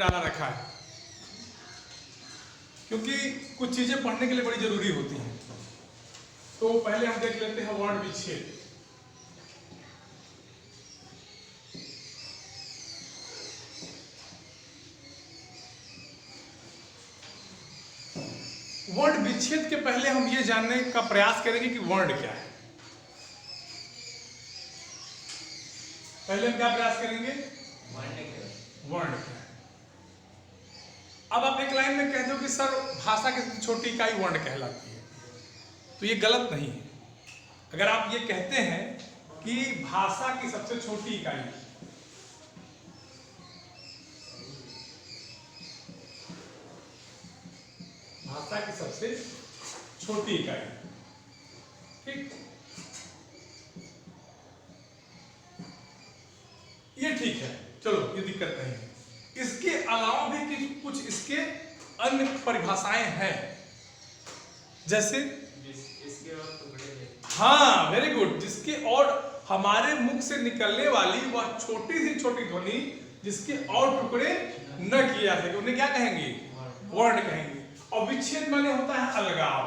डाला रखा है, क्योंकि कुछ चीजें पढ़ने के लिए बड़ी जरूरी होती हैं। तो पहले हम देख लेते हैं वर्ण विच्छेद। वर्ण विच्छेद के पहले हम ये जानने का प्रयास करेंगे कि वर्ण क्या है। पहले हम क्या प्रयास करेंगे? वर्ण क्या है। अब आप एक लाइन में कहते हो कि सर भाषा की सबसे छोटी इकाई वर्ण कहलाती है, तो ये गलत नहीं है। अगर आप ये कहते हैं कि भाषा की सबसे छोटी इकाई, भाषा की सबसे छोटी इकाई, ठीक, ये ठीक है, चलो ये दिक्कत नहीं है। इसके अलावा भी कुछ इसके अन्य परिभाषाएं हैं, जैसे इसके और टुकड़े, हाँ वेरी गुड, जिसके और हमारे मुख से निकलने वाली वह छोटी सी छोटी ध्वनि जिसके और टुकड़े न किए जा सके, उन्हें क्या कहेंगे? वर्ण कहेंगे। और विच्छेद माने होता है अलगाव,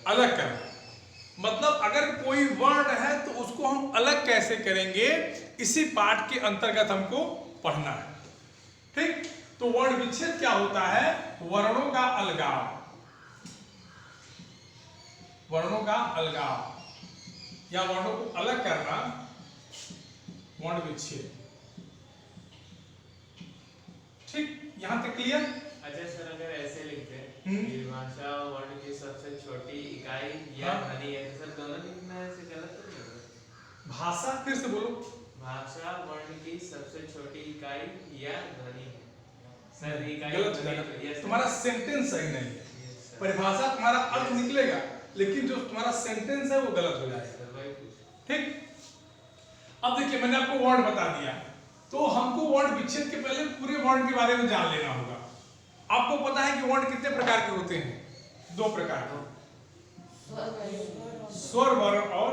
अलग करना। मतलब अगर कोई वर्ण है तो उसको हम अलग कैसे करेंगे, इसी पाठ के अंतर्गत हमको पढ़ना है, ठीक। तो वर्ण विच्छेद क्या होता है? वर्णों का अलगाव, वर्णों का अलगाव या वर्णों को अलग करना, वर्ण विच्छेद, ठीक। यहां तक क्लियर? अच्छा सर, अगर ऐसे लिखते हैं भाषा वर्ण की सबसे छोटी इकाई या ध्वनि है, तो सर दोनों लिखना है, ऐसे गलत तो नहीं होगा? भाषा, फिर से बोलो। भाषा वर्ण की सबसे छोटी इकाई या ध्वनि है। सर इकाई गलत हो जाएगा, तुम्हारा सेंटेंस सही नहीं है। परिभाषा तुम्हारा अर्थ निकलेगा, लेकिन जो तुम्हारा सेंटेंस है वो गलत हो जाएगा, ठीक। अब देखिए मैंने आपको वर्ण बता दिया, तो हमको वर्ण विच्छेद के पहले पूरे वर्ण के बारे में जान लेना होगा। आपको पता है कि वर्ण कितने प्रकार के होते हैं? 2 प्रकार के, स्वर वर्ण और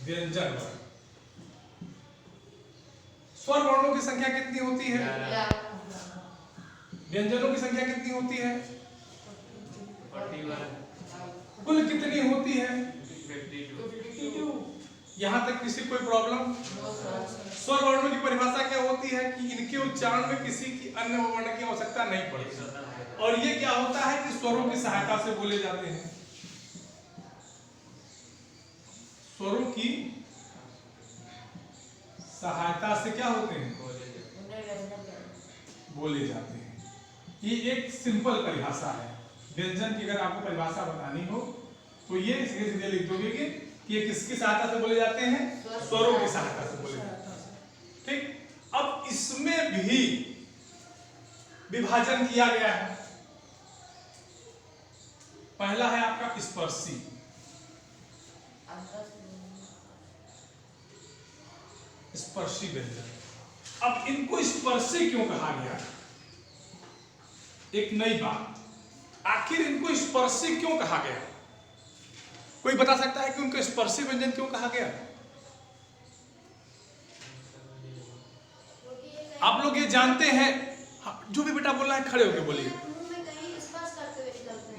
व्यंजन वर्ण। स्वर वर्णों की संख्या कितनी होती है? व्यंजनों की संख्या कितनी होती है? 41। कुल कितनी होती है? 52। यहां तक किसी कोई प्रॉब्लम? स्वर वर्णों की परिभाषा क्या होती है कि इनके उच्चारण में किसी की अन्य वर्ण की आवश्यकता नहीं पड़ती, और ये क्या होता है कि स्वरों की सहायता से बोले जाते हैं, स्वरों की सहायता से क्या होते हैं? बोले जाते हैं। ये एक सिंपल परिभाषा है। व्यंजन की अगर आपको परिभाषा बतानी हो तो ये सीधे सीधे लिख दोगे कि ये किसकी सहायता से बोले जाते हैं? स्वरों की सहायता से बोले जाते हैं, ठीक। अब इसमें भी विभाजन किया गया है। पहला है आपका स्पर्शी, स्पर्शी व्यंजन। अब इनको स्पर्शी क्यों कहा गया? एक नई बात, आखिर इनको स्पर्शी क्यों कहा गया? कोई बता सकता है कि उनको स्पर्शी व्यंजन क्यों कहा गया? आप लोग ये जानते हैं? जो भी बेटा बोलना है खड़े होकर बोलिए।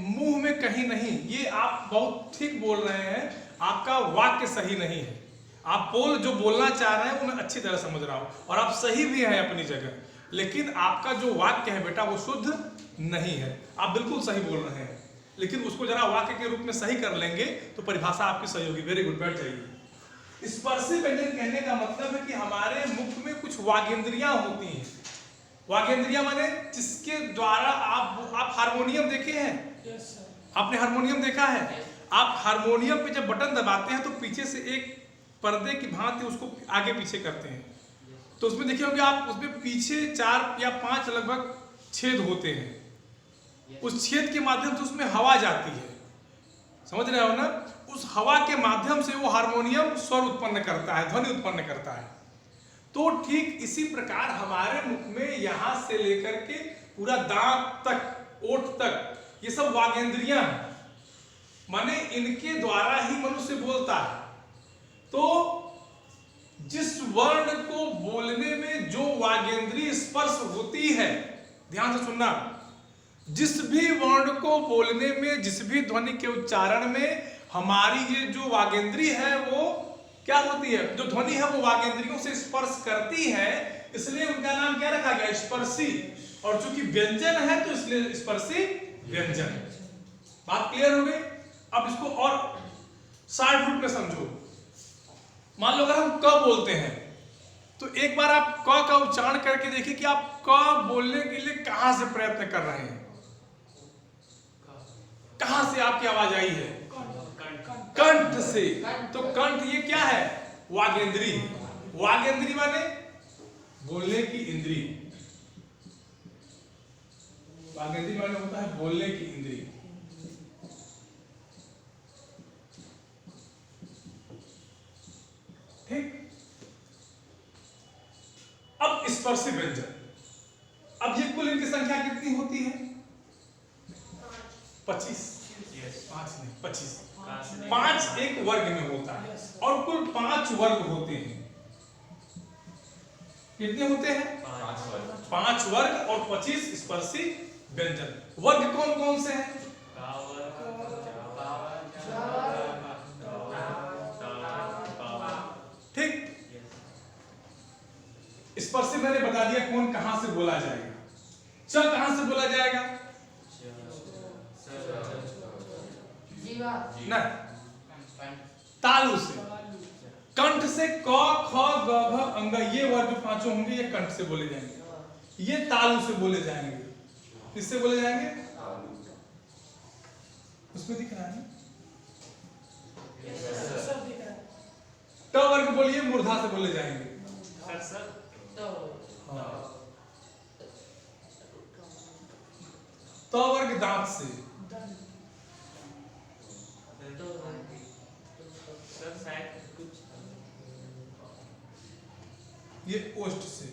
मुंह में कहीं नहीं, ये आप बहुत ठीक बोल रहे हैं, आपका वाक्य सही नहीं है। आप जो बोलना चाह रहे हैं वो मैं अच्छी तरह समझ रहा हूं, और आप सही भी हैं अपनी जगह, लेकिन आपका जो वाक्य है बेटा वो शुद्ध नहीं है। आप बिल्कुल सही बोल रहे हैं, लेकिन उसको जरा वाक्य के रूप में सही कर लेंगे तो परिभाषा आपकी सही होगी। वेरी गुड, बैठ जाइए। स्पर्शी व्यंजन कहने का मतलब है कि हमारे मुख में कुछ वागेंद्रियां होती हैं। वागेंद्रियां माने जिसके द्वारा आप हारमोनियम देखे हैं? आपने हारमोनियम देखा है? आप हारमोनियम पे जब बटन दबाते हैं तो पीछे से एक पर्दे की भांति उसको आगे पीछे करते हैं, तो उसमें देखिए होंगे आप, उसमें पीछे 4 या 5 लगभग छेद होते हैं। उस छेद के माध्यम से उसमें हवा जाती है, समझ रहे हो ना? उस हवा के माध्यम से वो हारमोनियम स्वर उत्पन्न करता है, ध्वनि उत्पन्न करता है। तो ठीक इसी प्रकार हमारे मुख में यहां से लेकर के पूरा दांत तक, ओठ तक, ये सब वागेंद्रियां हैं। माने इनके द्वारा ही से बोलता है। तो जिस वर्ण को बोलने में जो वागेंद्रीय स्पर्श होती है, ध्यान से सुनना, जिस भी वर्ण को बोलने में, जिस भी ध्वनि के उच्चारण में हमारी ये जो वागेंद्री है वो क्या होती है, जो ध्वनि है वो वागेंद्रियों से स्पर्श करती है, इसलिए उनका नाम क्या रखा गया, स्पर्शी। और चूंकि व्यंजन है तो इसलिए स्पर्शी व्यंजन। बात क्लियर हो गई? अब इसको और शार्ट रूप में समझो। मान लो अगर हम क बोलते हैं तो एक बार आप क का उच्चारण करके देखिए कि आप क बोलने के लिए कहां से प्रयत्न कर रहे हैं, कहां से आपकी आवाज आई है, कंठ से। तो कंठ ये क्या है, वागेंद्री। वागेंद्री माने बोलने की इंद्री, वागेंद्री माने होता है बोलने की इंद्री। ठीक। अब स्पर्शी व्यंजन, अब ये कुल इनकी संख्या कितनी होती है, 25, 5 नहीं 25। 5 एक वर्ग में होता है और कुल 5 वर्ग होते हैं। कितने होते हैं, 5 वर्ग और 25 स्पर्शी व्यंजन। वर्ग कौन कौन से हैं, ठीक। स्पर्शी मैंने बता दिया कौन कहां से बोला जाएगा। च कहां से बोला जाएगा, नहीं, तालु से। कंठ से क ख ग घ अंग, ये वर्ग पांचों होंगे, ये कंठ से बोले जाएंगे। ये तालु से बोले जाएंगे। किससे बोले जाएंगे, उसमें दिख रहा है ना, ट वर्ग बोलिए, मूर्धा से बोले जाएंगे। त वर्ग दांत से, ये ओष्ठ से,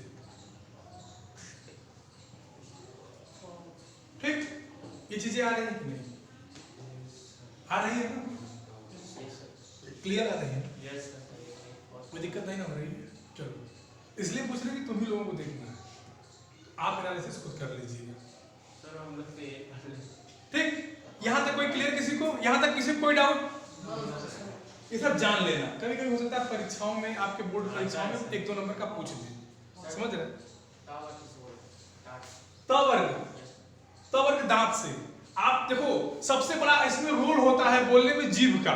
ठीक। ये चीजें आ रही है कि नहीं, आ रही है ना, क्लियर आ रही है, कोई दिक्कत नहीं ना हो रही है। चलो, इसलिए पूछ रहे कि तुम ही लोगों को देखना है, आप एनालिसिस खुद कर लीजिएगा। ठीक। यहां तक कोई क्लियर, किसी को यहां तक किसी को कोई डाउट, ये सब जान लेना। कभी कभी हो सकता है परीक्षाओं में, आपके बोर्ड परीक्षाओं में 1-2 नंबर का पूछ दे, समझ रहे। त वर्ग दांत से। आप देखो सबसे बड़ा इसमें रोल होता है बोलने में जीभ का।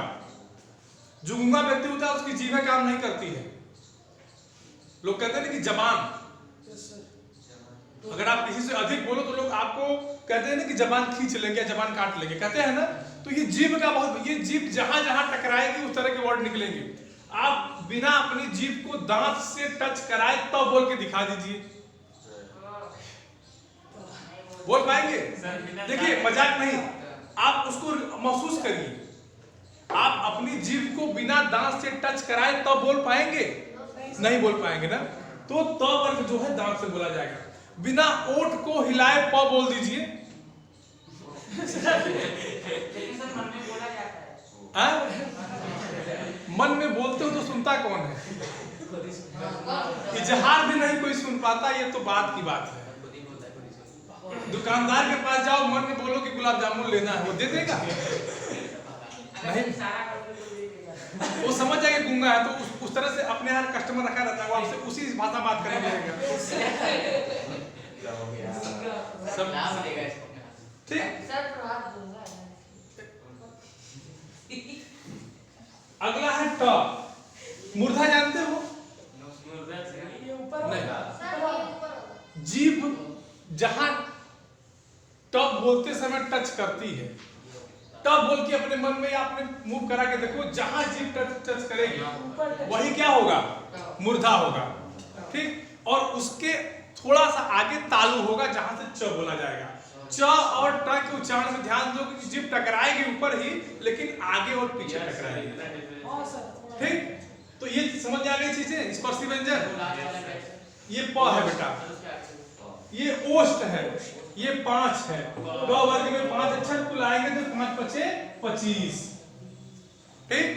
जो गूंगा व्यक्ति होता है उसकी जीभ काम नहीं करती है। लोग कहते हैं ना कि जबान, अगर आप किसी से अधिक बोलो तो लोग आपको कहते हैं ना कि जबान खींच लेंगे या जबान काट लेंगे, कहते हैं ना। तो ये जीभ का बहुत, ये जीभ जहां जहां टकराएगी उस तरह के वर्ड निकलेंगे। आप बिना अपनी जीभ को दांत से टच कराए तो बोल के दिखा दीजिए, बोल पाएंगे? देखिए मजाक नहीं, आप उसको महसूस करिए। आप अपनी जीभ को बिना दांत से टच कराए तो बोल पाएंगे? नहीं बोल पाएंगे ना। तो त वर्ग जो है दांत से बोला जाएगा। बिना ओठ को हिलाए प बोल दीजिए। मन में बोलते हो तो सुनता कौन है? इजहार भी नहीं कोई सुन पाता, ये तो बात की बात है। दुकानदार के पास जाओ, मन में बोलो कि गुलाब जामुन लेना है, वो दे देगा? नहीं, वो समझ जाएगा गूंगा है, तो उस तरह से अपने यहाँ कस्टमर रखा रहता है, वो आपसे उसी भाषा बात करेंगे। ठीक। अगला है ट। मूर्धा जानते हो? नहीं। जीभ जहां टब बोलते समय टच करती है, टब बोल के अपने मन में या अपने मुंह करा के देखो, जहां जीभ टच करेगी वही क्या होगा, मूर्धा होगा। ठीक। और उसके थोड़ा सा आगे तालु होगा जहां से च बोला जाएगा। च और ट के उच्चारण में ध्यान दो कि जीभ टकराएगी ऊपर ही, लेकिन आगे और पीछे टकराएगी। ठीक। तो ये समझ आ गई चीजें, स्पर्शी व्यंजन। ये प है बेटा, ये ओष्ठ है, ये 5 है। ग वर्ग में 5 अक्षर कुल आएंगे तो 5 × 5 = 25। ठीक।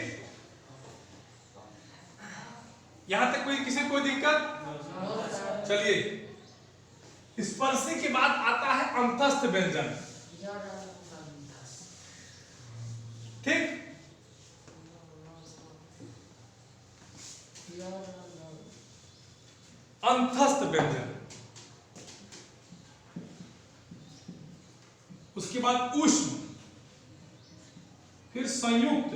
यहां तक किसी कोई दिक्कत? चलिए स्पर्शी के बाद आता है अंतस्थ व्यंजन। ठीक, अंतस्थ व्यंजन, उसके बाद उष्ण, फिर संयुक्त,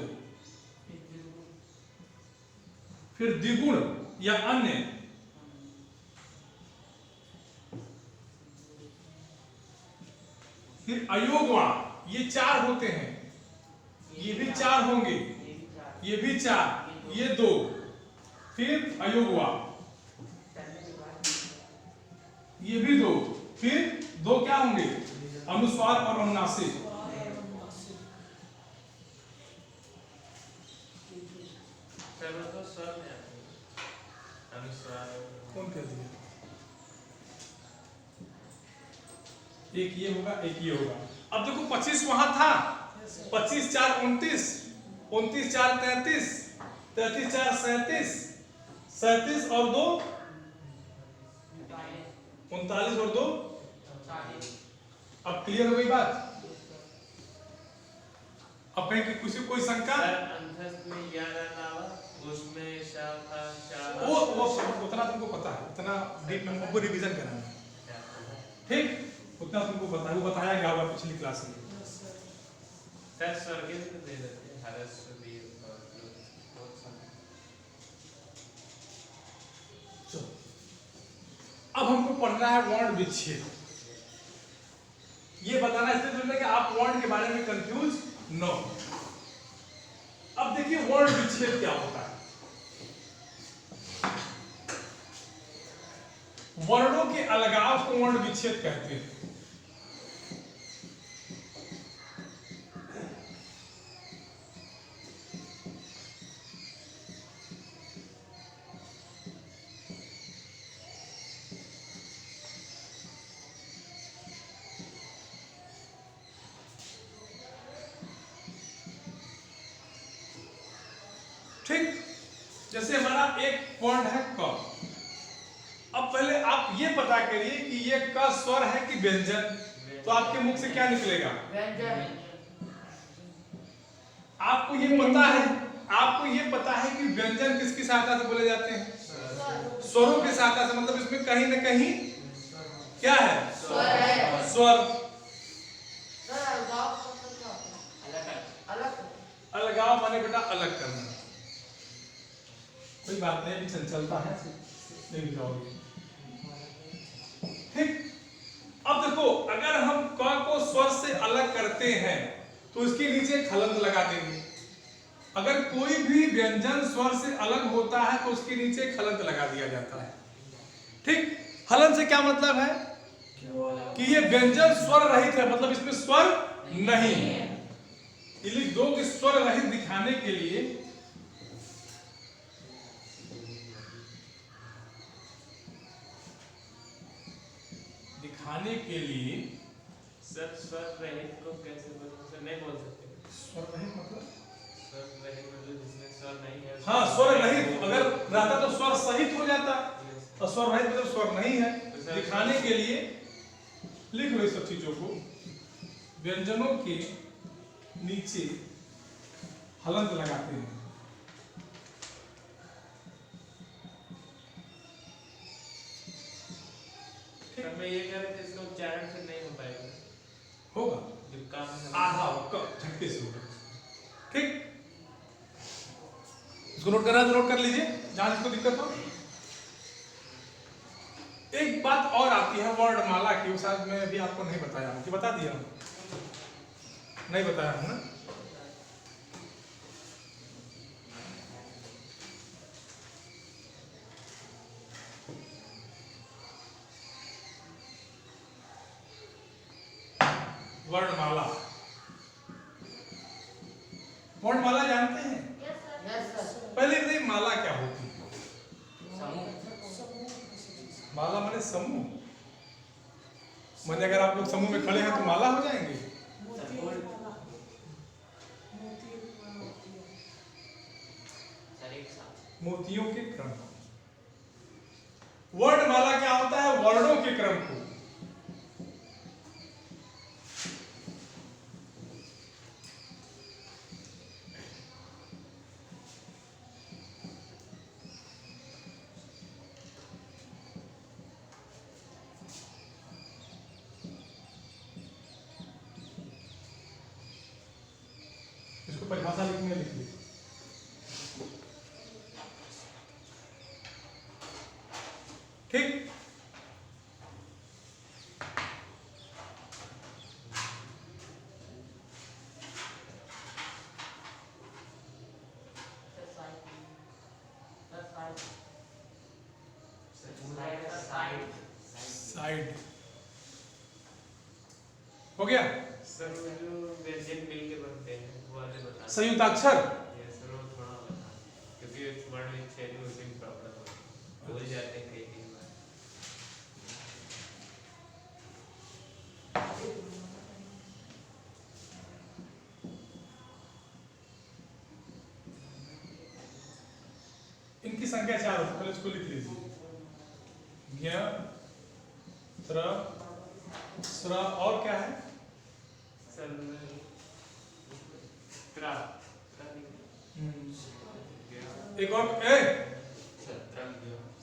फिर द्विगुण या अन्य, फिर अयोगवा। ये 4 होते हैं, ये भी 4 होंगे, ये भी 4, ये 2, फिर अयोगवा, ये भी 2, फिर 2 क्या होंगे? अनुस्वार और अनुनासिक। कौन कह दिया? एक ये होगा, एक ये होगा। अब देखो 25 वहां था, 25 4 29, 29 4 33, 33 4 37, 37 और 2 39 और 2। अब क्लियर हो गई बात? अब कहीं की किसी कोई शंका? वो उतना तुमको पता है, उतना डीप में हमको रिवीजन कराना है। ठीक, उतना तुमको पता है, वो बताया गया होगा पिछली क्लास में। अब हमको पढ़ना है वर्ण विच्छेद। ये बताना इसलिए कि आप वर्ण के बारे में कंफ्यूज न हो। अब देखिए वर्ण विच्छेद क्या होता है। वर्णों के अलगाव को वर्ण विच्छेद कहते हैं। ठीक, जैसे हमारा एक वर्ण है क। अब पहले आप ये पता करिए कि ये क स्वर है कि व्यंजन। तो आपके मुख से क्या निकलेगा? आपको ये पता है, आपको ये पता है कि व्यंजन किसकी सहायता से बोले जाते हैं? स्वरों की सहायता से। मतलब इसमें कहीं ना कहीं क्या है? स्वर है। स्वर। अलगाव माने बेटा अलग करना। कोई बात नहीं, अभी चंचलता है, नहीं जाओगे। ठीक, अब देखो अगर हम क को स्वर से अलग करते हैं तो इसके नीचे हलंत लगा देंगे। अगर कोई भी व्यंजन स्वर से अलग होता है तो उसके नीचे हलंत लगा दिया जाता है। ठीक, हलन से क्या मतलब है कि ये व्यंजन स्वर रहित है, मतलब इसमें स्वर नहीं है। लिख दो कि स्वर रहित दिखाने के लिए सर स्वर रहित को कैसे नहीं बोल सकते? स्वर रहित मतलब स्वर रहित मतलब जिसमें स्वर नहीं है। हाँ, स्वर रहित अगर रहता तो स्वर सहित हो जाता, और स्वर रहित मतलब स्वर नहीं है। दिखाने के लिए लिख लो सब चीजों को। व्यंजनों के नीचे हलंत लगाते हैं। मैं ये कह रहे थे इसका उच्चारण से नहीं हो पाएगा। होगा, आधा झटके से होगा। ठीक, इसको नोट करना तो नोट कर लीजिए जहां जिसको दिक्कत हो। एक बात और आती है वर्णमाला की, शायद मैं अभी आपको नहीं बताया हूं कि बता दिया हूं? नहीं बताया हूं ना? वर्णमाला, वर्णमाला जानते हैं? पहले बताइए माला क्या होती है? माला माने समूह। माने अगर आप लोग समूह में खड़े हैं तो माला हो जाएंगे। मोतियों के क्रम। वर्णमाला क्या होता है? वर्णों के क्रम को। इसको परिभाषा लिखनी है, लिख ली। ठीक। साइड हो गया। सर वो जो व्यंजन मिल के बनते हैं वो वाले बता। संयुक्ताक्षर। ये सर वो थोड़ा बता, क्योंकि वर्ण विच्छेद में उसी में प्रॉब्लम होती है, भूल जाते हैं कई बार। इनकी संख्या 4 होती है, पहले इसको लिख लीजिए। ज्ञ, त्र, स्र और क्या है? सर त्रा एक और ए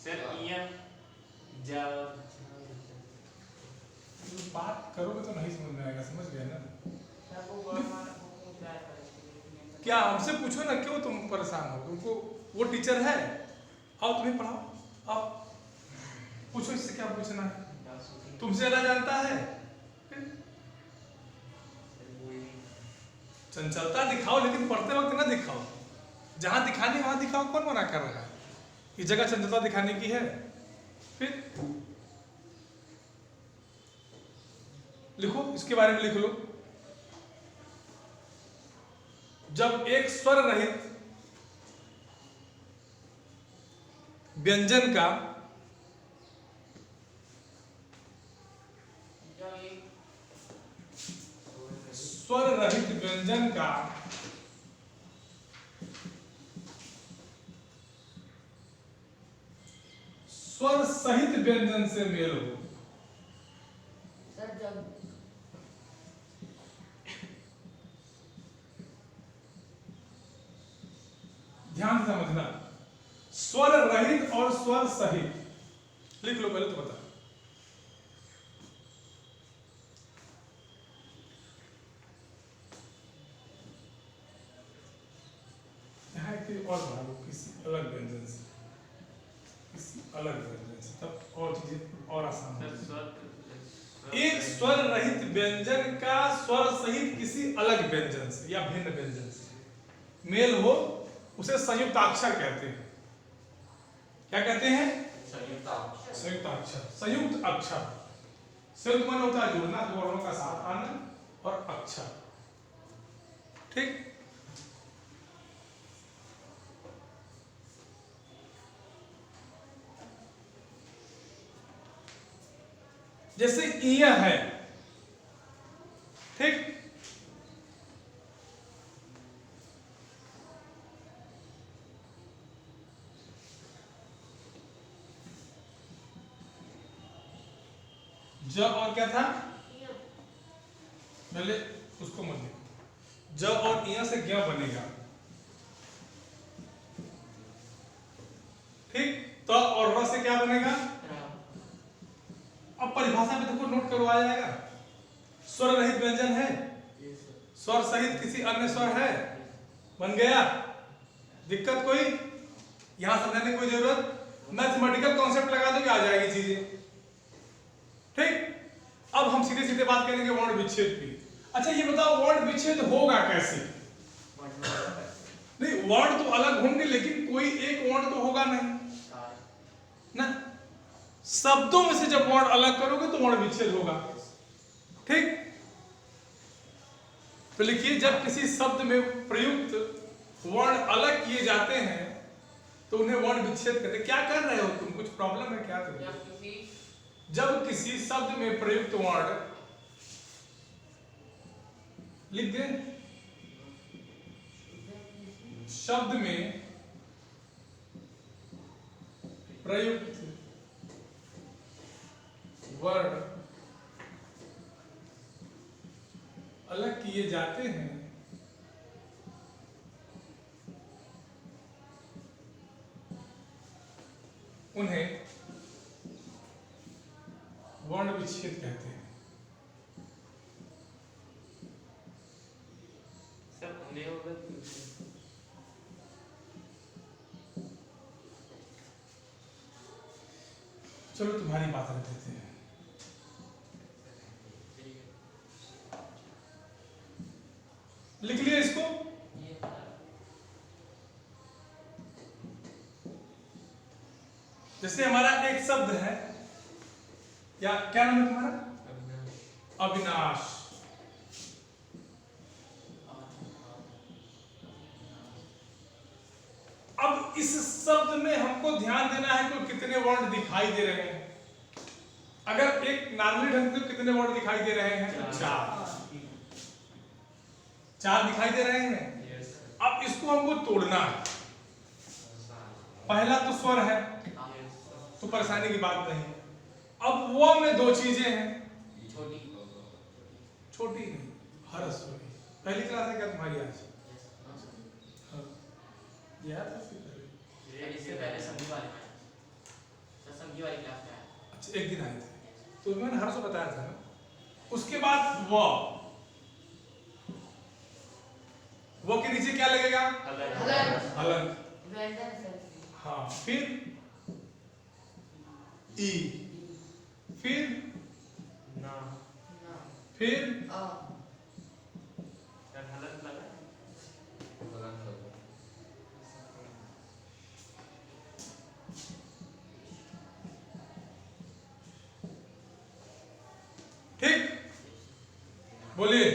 सर इया जा। बात करोगे तो नहीं समझ में आएगा, समझ गए ना? क्या हमसे पूछो ना, क्यों तुम परेशान हो? तुमको वो टीचर है, आओ तुम्हें पढ़ाओ, आओ पूछो इससे क्या पूछना है, तुमसे ज्यादा जानता है। चंचलता दिखाओ लेकिन पढ़ते वक्त ना दिखाओ। जहां दिखानी वहां दिखाओ, कौन मना कर रहा है? इस जगह चंचलता दिखाने की है। फिर लिखो, इसके बारे में लिख लो। जब एक स्वर रहित व्यंजन का स्वर रहित व्यंजन का स्वर सहित व्यंजन से मेल हो। ध्यान से समझना, स्वर रहित और स्वर सहित लिख लो पहले तो बता। और भागो किसी अलग व्यंजन से, किसी अलग व्यंजन से, तब और चीजें और आसान हो। एक स्वर रहित व्यंजन का स्वर सहित किसी अलग व्यंजन से या भिन्न व्यंजन से मेल हो, उसे संयुक्ताक्षर कहते हैं। क्या कहते हैं? संयुक्ताक्षर। संयुक्त अक्षर। संयुक्त मन होता है जुड़ना, दो वर्णों का साथ आना, और अक्षर। ठीक। जैसे ईय है, ठीक, ज और क्या था? पहले उसको मत लिखो। ज और इया से ज्ञ बनेगा, ठीक। त और र से क्या बनेगा? अब परिभाषा में देखो, नोट करो, आ जाएगा। स्वर रहित व्यंजन है, स्वर सहित किसी अन्य स्वर है, बन गया। दिक्कत कोई? यहां समझाने की कोई जरूरत? मैथमेटिकल कॉन्सेप्ट लगा दो कि आ जाएगी चीजें, ठीक। अब हम सीधे सीधे बात करेंगे वर्ण विच्छेद की। अच्छा ये बताओ, वर्ण विच्छेद होगा कैसे? नहीं, वर्ण तो अलग होंगे लेकिन कोई एक वर्ण तो होगा नहीं ना। शब्दों में से जब वर्ण अलग करोगे तो वर्ण विच्छेद होगा, ठीक। तो लिखिए, जब किसी शब्द में प्रयुक्त वर्ण अलग किए जाते हैं तो उन्हें वर्ण विच्छेद कहते हैं। क्या कर रहे हो तुम? कुछ प्रॉब्लम है क्या तुम? जब किसी शब्द में प्रयुक्त वर्ण, लिख दें, शब्द में प्रयुक्त वर्ण अलग किए जाते हैं उन्हें वर्ण विच्छेद कहते हैं। सब उन्हें होगा चलो तुम्हारी बात रख देते हैं। लिख लिया इसको। जैसे हमारा एक शब्द है, या क्या नाम है तुम्हारा? अविनाश। अब इस शब्द में हमको ध्यान देना है कि कितने वर्ण दिखाई दे रहे हैं। अगर एक नॉर्मली ढंग से कितने वर्ण दिखाई दे रहे हैं? चार दिखाई दे रहे हैं। अब इसको हमको तोड़ना है। पहला तो स्वर है, तो परेशानी की बात नहीं है। अब वो में दो चीजें हैं, छोटी नहीं, हरस हो गई। पहली क्लास है क्या तुम्हारी आज? याद है? इससे पहले संधि वाले में, संधि वाली क्लास में। अच्छा, एक दिन आए थे तो मैंने हर सो बताया था ना। उसके बाद वो के नीचे क्या लगेगा? हलंत। हाँ, फिर ई, फिर ना, फिर हलंत लगा। ठीक, बोलिए।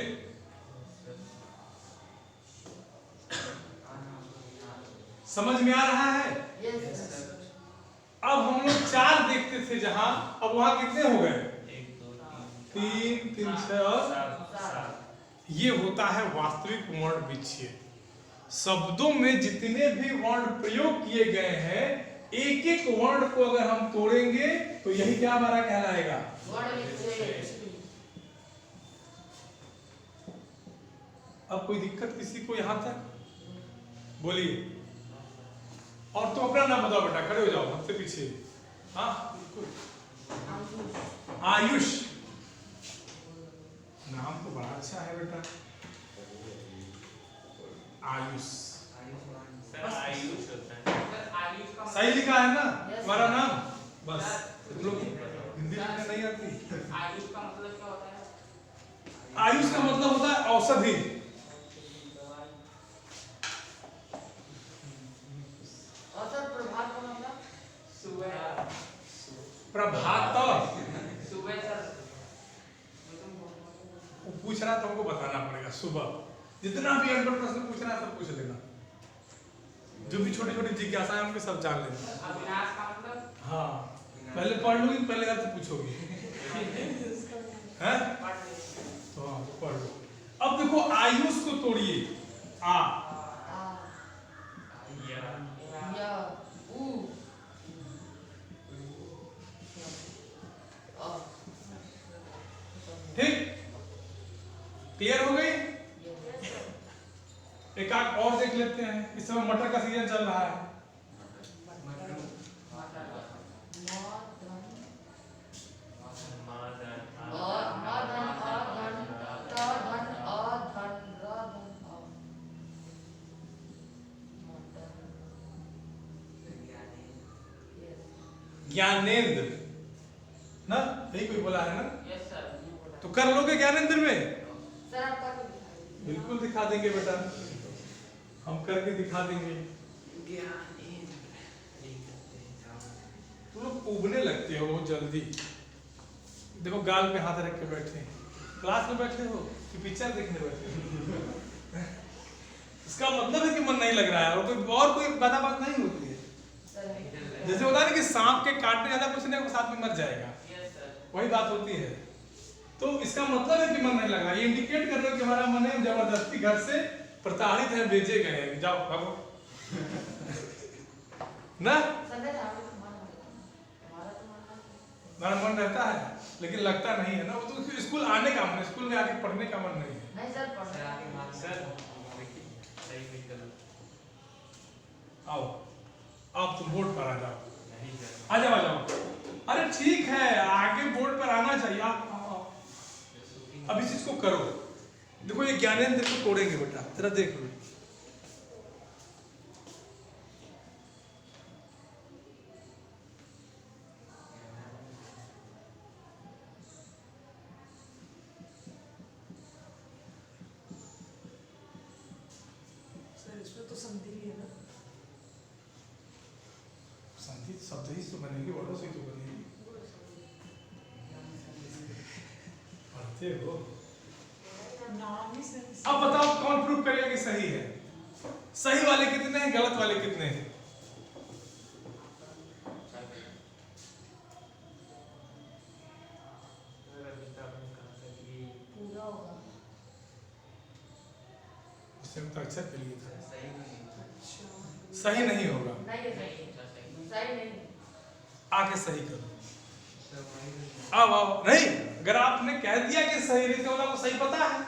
समझ में आ रहा है? अब हम लोग चार देखते थे जहां, अब वहां कितने हो गए? 1 2 3 3 6। ये होता है वास्तविक वर्ण विच्छेद। शब्दों में जितने भी वर्ण प्रयोग किए गए हैं, एक एक वर्ण को अगर हम तोड़ेंगे तो यही क्या हमारा कहलाएगा? अब कोई दिक्कत किसी को यहां तक? बोलिए। और तुम अपना नाम बताओ बेटा, खड़े हो जाओ हमसे पीछे। हाँ बिल्कुल। आयुष, नाम तो बड़ा अच्छा है बेटा, आयुष। सर आयुष होता है। सही लिखा है ना तुम्हारा नाम? बस तुम लोग हिंदी लिखने नहीं आती। आयुष का मतलब क्या होता है? आयुष का मतलब होता है औषधि। प्रभात। सुबह सर, वो पूछ रहा तो हमको बताना पड़ेगा। सुबह जितना भी अनपढ़ प्रश्न पूछना है सब पूछ लेना, जो भी छोटी छोटी जिज्ञासा है हमको सब जान लेना। अविनाश का मतलब? हाँ, पहले पढ़ लूंगी, पहले घर से पूछोगी। हैं? तो हाँ, पढ़ लो। अब देखो आयुष को तोड़िए। आ, ठीक, क्लियर हो गई? एक आध और देख लेते हैं। इस समय मटर का सीजन चल रहा है। ज्ञानेंद्र ना, यही कोई बोला है ना? Yes sir. तो कर लोगे ज्ञानेंद्र में? सर आप कर लो। बिल्कुल दिखा देंगे बेटा, हम करके दिखा देंगे। तुम लोग उबने लगते हो बहुत जल्दी। देखो गाल पे हाथ रख के बैठे हैं। क्लास में बैठे हो कि पिक्चर देखने बैठे हो? इसका मतलब है कि मन नहीं लग रहा है, और कोई ज्यादा बात नहीं होती है। जैसे होता है ना कि सांप के काटने ज्यादा कुछ नहीं, साथ में मर जाएगा, वही बात होती है। तो इसका मतलब है कि मन नहीं लग रहा। ये इंडिकेट कर रहे हो कि हमारा मन है, जबरदस्ती घर से प्रताड़ित है, भेजे गए हैं, जाओ भागो ना। हमारा मन रहता है। लेकिन लगता नहीं है ना, वो तो स्कूल आने का मन है, स्कूल में आके पढ़ने का मन नहीं है। नहीं सर पढ़ सर आगे मार्क्स सर सही फिट कर लो। आओ आप तुम बोर्ड पर आ जाओ, नहीं सर आ जाओ आ जाओ। अरे ठीक है, आगे बोर्ड पर आना चाहिए। आप आओ, आओ। अब इस चीज को करो। देखो ये ज्ञानेंद्र को तोड़ेंगे बेटा, जरा देख लो। सर इसमें तो संधि भी है ना। संधि शब्द ही तो बनेगी, वर्डों से तो बनेगी। पढ़ते हो। नाम ही सर। अब बताओ कौन प्रूफ करेगा कि सही है? सही वाले कितने हैं, गलत वाले कितने हैं? सर अभी तो आपने कहा था कि पूरा होगा। उससे तो अक्षर के लिए था। सही नहीं अच्छा। सही नहीं होगा, नहीं है नहीं सही। सर सही सही नहीं। आके सही करो। सर वही अब आओ, नहीं अगर आपने कह दिया कि सही नहीं, तो वाला को सही पता है।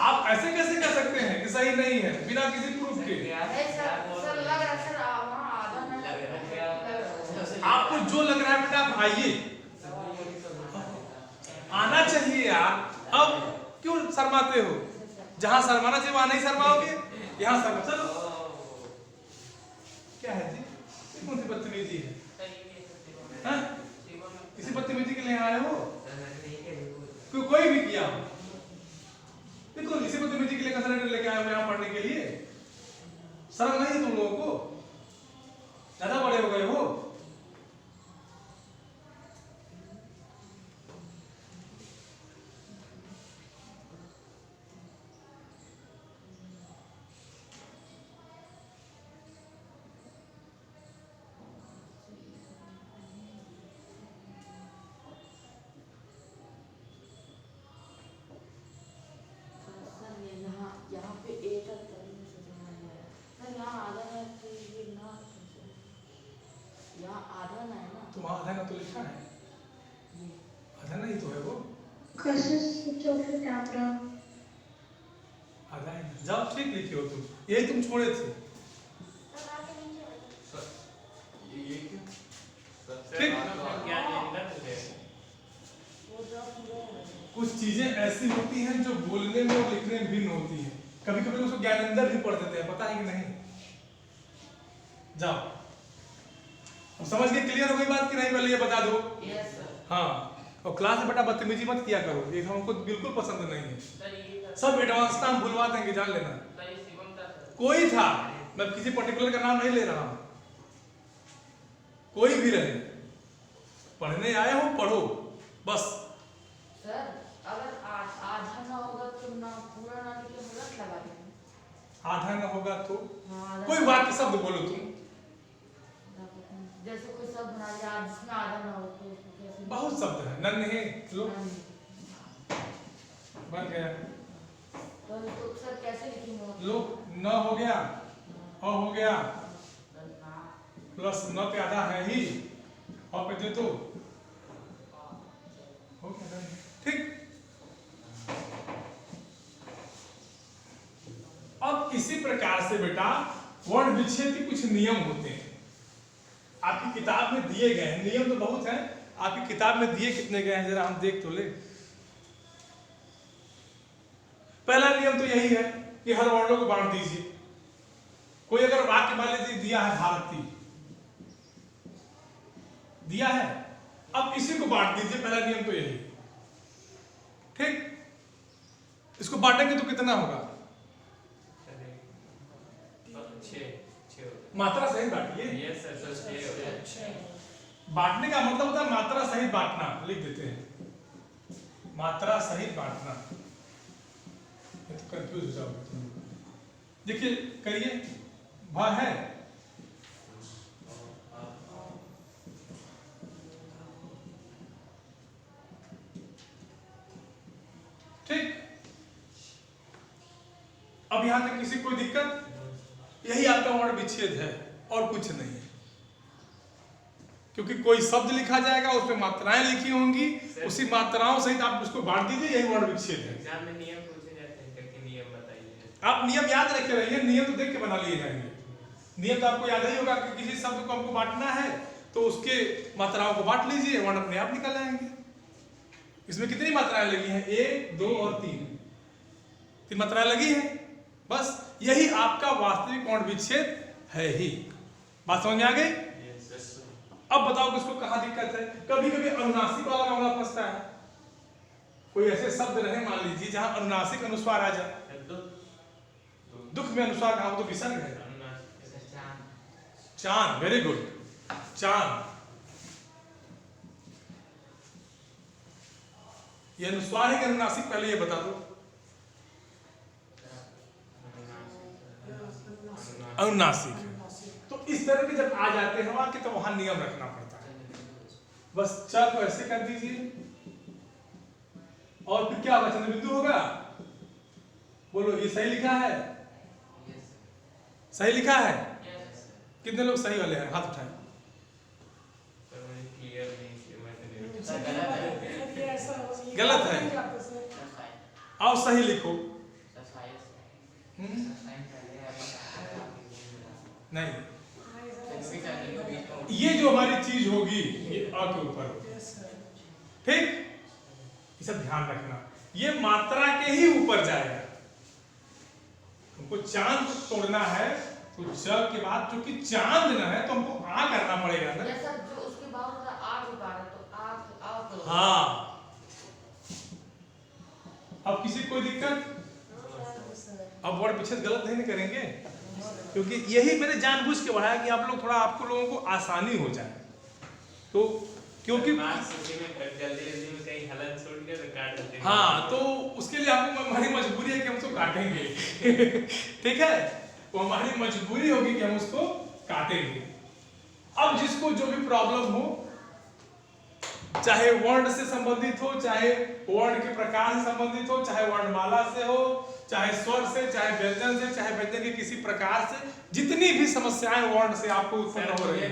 आप ऐसे कैसे कह सकते हैं कि सही नहीं है बिना किसी प्रूफ के? नहीं सर सर लग रहा है सर वहाँ आधा ना लग रहा है। आपको जो लग रहा है बेटा आप आइए, आना चाहिए यार। अब क्यों शर्माते हो? जहां शर्माना चाहिए वहां नहीं शर्माओगे, यहाँ शर्मा। चलो क्या है जी, ये कौन सी बदतमीजी है? सर ये भी है सर शिवम हाँ? शिवम में इसी बदतमीजी के लिए आए हो? सर मैंने नहीं किया। कोई भी किया हो? देखो इसी बदतमीजी के लिए कंसल्टेंट लेके आए हो यहाँ पढ़ने के लिए। शर्म नहीं है तुम लोगों को? ज्यादा बड़े हो गए हो। सर ये यहाँ पे ए तक करने से समझ में आया। सर यहाँ आधा है तो ये ना यहाँ आधा ना है ना। तुम आधा ना तो लिखा है, ये आधा नहीं तो है वो, कैसे स्विच ऑफ द कैमरा? आधा ही ना। जब ठीक लिखे हो तुम, यही तुम छोड़े थे। सर ये क्यों? सर ठीक। क्या निंदा है? वो जब पूरा है। कुछ चीजें ऐसी होती हैं जो बोलने में और लिखने में भिन्न होती हैं। कभी कभी उसको ज्ञानेंद्र भी पढ़ देते हैं, पता है कि नहीं? जाओ, अब समझ के क्लियर हो गई बात कि नहीं? पहले ये बता दो। Yes sir. हाँ, और क्लास में बेटा बदतमीजी मत किया करो, ये हमको बिल्कुल पसंद नहीं है। सर ये था सब एडवांस था, हम भुलवा देंगे, जान लेना। सर ये शिवम था सर। कोई था, मैं किसी पर्टिकुलर का नाम नहीं ले रहा हूं, कोई भी रहे, पढ़ने आए हो पढ़ो बस। सर अगर आधा ना होगा तो ना पूरा ना लिखे गलत लगा देंगे। आधा न होगा तो हाँ, आधा- कोई वाक्य शब्द बोलो तुम। जैसे कोई शब्द बना लिया जिसमें आधा ना हो तो उसको कैसे? बहुत शब्द है, नन्हे लो हाँ। बन गया, तो सर कैसे लिखेंगे? लो न हो गया, अ हो गया, ना प्लस न पे आधा है ही, और पे दे तो हो गया, ठीक। अब इसी प्रकार से बेटा वर्ण विच्छेद के कुछ नियम होते हैं, आपकी किताब में दिए गए हैं। नियम तो बहुत है, आपकी किताब में दिए कितने गए हैं जरा हम देख तो ले। पहला नियम तो यही है कि हर वर्णों को बांट दीजिए। कोई अगर वाक्य मान लीजिए दिया है भारती, दिया है, अब इसी को बांट दीजिए, पहला नियम तो यही, ठीक। इसको बांटेंगे तो कितना होगा? मात्रा सहित बांटिए। यस सर सर 6 हो गया। बांटने का मतलब होता है मात्रा सहित बांटना, लिख देते हैं मात्रा सहित बांटना, ये तो कंफ्यूज हो जाओगे तुम लोग। देखिए करिए, भ है, ठीक। अब यहां तक किसी कोई दिक्कत? यही आपका वर्ण विच्छेद है और कुछ नहीं है। क्योंकि कोई शब्द लिखा जाएगा, उसमें मात्राएं लिखी होंगी, उसी मात्राओं सहित आप उसको बांट दीजिए, यही वर्ण विच्छेद है। एग्जाम में नियम पूछे जाते हैं, करके नियम बताइए। आप नियम याद रखे रहिए, नियम तो देख के बना लिए जाएंगे। नियम तो आपको याद ही होगा कि किसी शब्द को हमको बांटना है तो उसके मात्राओं को बांट लीजिए, वर्ण अपने आप निकल आएंगे। इसमें कितनी मात्राएं लगी हैं? 1, 2 और 3 मात्राएं लगी हैं। बस यही आपका वास्तविक वर्ण विच्छेद है ही। बात समझ में आ गई? अब बताओ कि इसको कहाँ दिक्कत है? कभी कभी अनुनासिक वाला मामला फंसता है। कोई ऐसे शब्द रहे मान लीजिए जहां अनुनासिक अनुस्वार आ जाए। दुख में अनुस्वार कहा, वो तो विसर्ग है। चांद, वेरी गुड, चांद। ये अनुस्वार है कि अनुनासिक, पहले ये बता दो। अनुनासिक है। तो इस तरह के जब आ जाते हैं वाक्य तो वहां नियम रखना पड़ता है। बस च को ऐसे कर दीजिए और फिर क्या होगा? चंद्र बिंदु होगा। बोलो, ये सही लिखा है? सही लिखा है? कितने लोग सही वाले हैं? हाथ उठाएं। गलत है, आओ सही लिखो। नहीं, ये जो हमारी चीज होगी ये अ के ऊपर, ठीक? ये सब ध्यान रखना, ये मात्रा के ही ऊपर जाएगा। हमको चांद तोड़ना है तो च के बाद चूंकि चांद न है तो हमको आ करना पड़ेगा ना। जैसा जो उसके बाद होता है आ के बाद तो आ तो हाँ, अब किसी को कोई दिक्कत? अब वर्ण विच्छेद गलत नहीं करेंगे, क्योंकि यही मैंने जानबूझ के बढ़ाया कि आप लोग थोड़ा, आपको लोगों को आसानी हो जाए। तो क्योंकि जल्दी में कहीं हलन छूट गया तो काट देते हैं। हाँ, तो उसके लिए आपको हमारी मजबूरी है कि हम उसको काटेंगे। ठीक है, वो हमारी मजबूरी होगी कि हम उसको काटेंगे। अब जिसको जो भी प्रॉब्लम हो, चाहे वर्ण से संबंधित हो, चाहे वर्ण के प्रकार से संबंधित हो, चाहे वर्णमाला से हो, चाहे स्वर से, चाहे व्यंजन से, चाहे व्यंजन के किसी प्रकार से, जितनी भी समस्याएं वर्ण से आपको उत्पन्न हो रही है।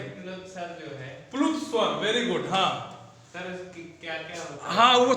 सर जो है प्लुत स्वर, वेरी गुड। हाँ सर, क्या क्या होता है? हाँ, वो